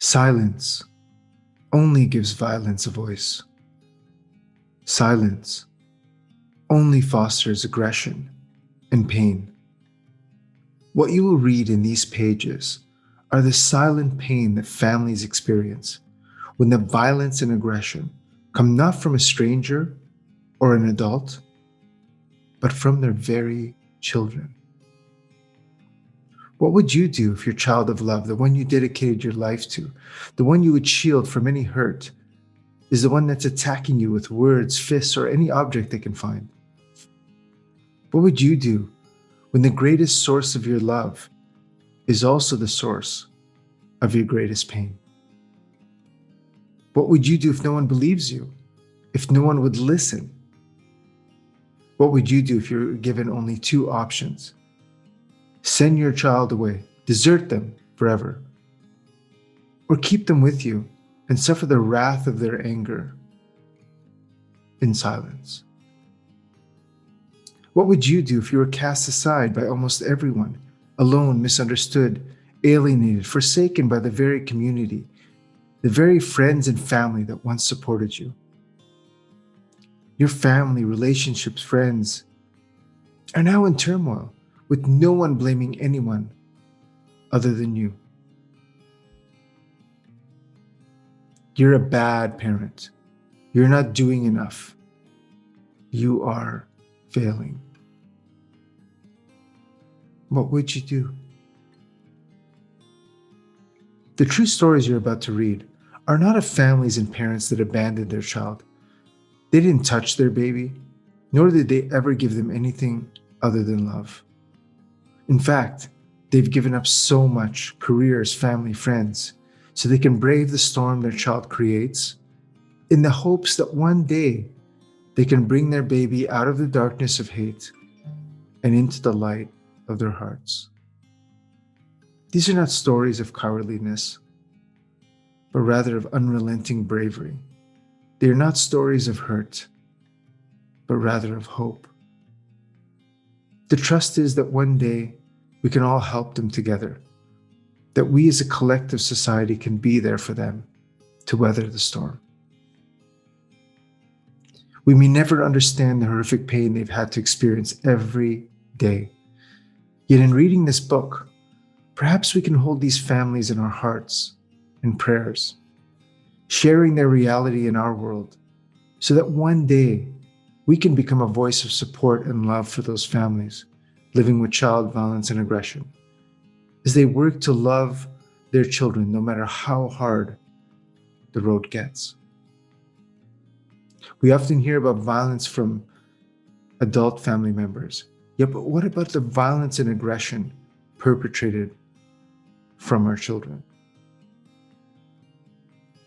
Silence only gives violence a voice. Silence only fosters aggression and pain. What you will read in these pages are the silent pain that families experience when the violence and aggression come not from a stranger or an adult, but from their very children. What would you do if your child of love, the one you dedicated your life to, the one you would shield from any hurt, is the one that's attacking you with words, fists, or any object they can find? What would you do when the greatest source of your love is also the source of your greatest pain? What would you do if no one believes you? If no one would listen? What would you do if you're given only two options? Send your child away, desert them forever, or keep them with you and suffer the wrath of their anger in silence? What would you do if you were cast aside by almost everyone, alone, misunderstood, alienated, forsaken by the very community, the very friends and family that once supported you? Your family, relationships, friends are now in turmoil, with no one blaming anyone other than you. You're a bad parent. You're not doing enough. You are failing. What would you do? The true stories you're about to read are not of families and parents that abandoned their child. They didn't touch their baby, nor did they ever give them anything other than love. In fact, they've given up so much: careers, family, friends, so they can brave the storm their child creates in the hopes that one day they can bring their baby out of the darkness of hate and into the light of their hearts. These are not stories of cowardliness, but rather of unrelenting bravery. They are not stories of hurt, but rather of hope. The trust is that one day we can all help them together, that we as a collective society can be there for them to weather the storm. We may never understand the horrific pain they've had to experience every day. Yet in reading this book, perhaps we can hold these families in our hearts and prayers, sharing their reality in our world, so that one day we can become a voice of support and love for those families living with child violence and aggression, as they work to love their children no matter how hard the road gets. We often hear about violence from adult family members. Yeah, but what about the violence and aggression perpetrated from our children?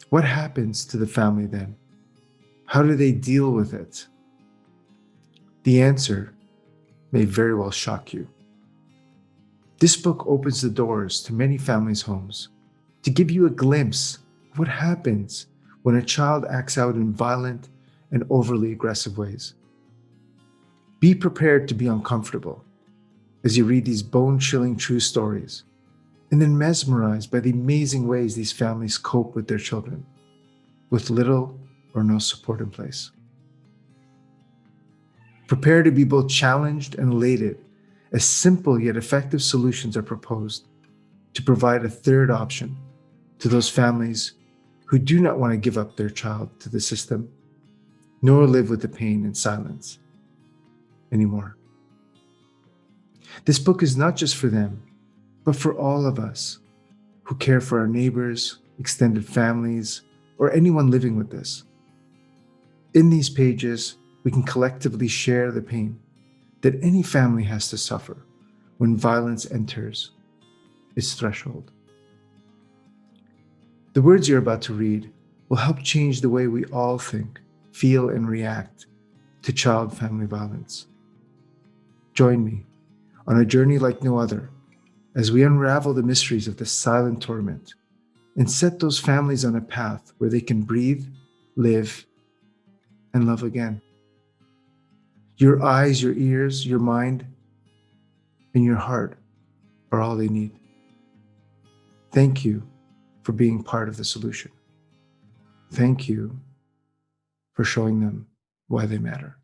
What happens to the family then? How do they deal with it? The answer may very well shock you. This book opens the doors to many families' homes to give you a glimpse of what happens when a child acts out in violent and overly aggressive ways. Be prepared to be uncomfortable as you read these bone-chilling true stories, and then mesmerized by the amazing ways these families cope with their children, with little or no support in place. Prepare to be both challenged and elated as simple yet effective solutions are proposed to provide a third option to those families who do not want to give up their child to the system, nor live with the pain in silence anymore. This book is not just for them, but for all of us who care for our neighbors, extended families, or anyone living with this. In these pages, we can collectively share the pain that any family has to suffer when violence enters its threshold. The words you're about to read will help change the way we all think, feel, and react to child family violence. Join me on a journey like no other as we unravel the mysteries of this silent torment and set those families on a path where they can breathe, live, and love again. Your eyes, your ears, your mind, and your heart are all they need. Thank you for being part of the solution. Thank you for showing them why they matter.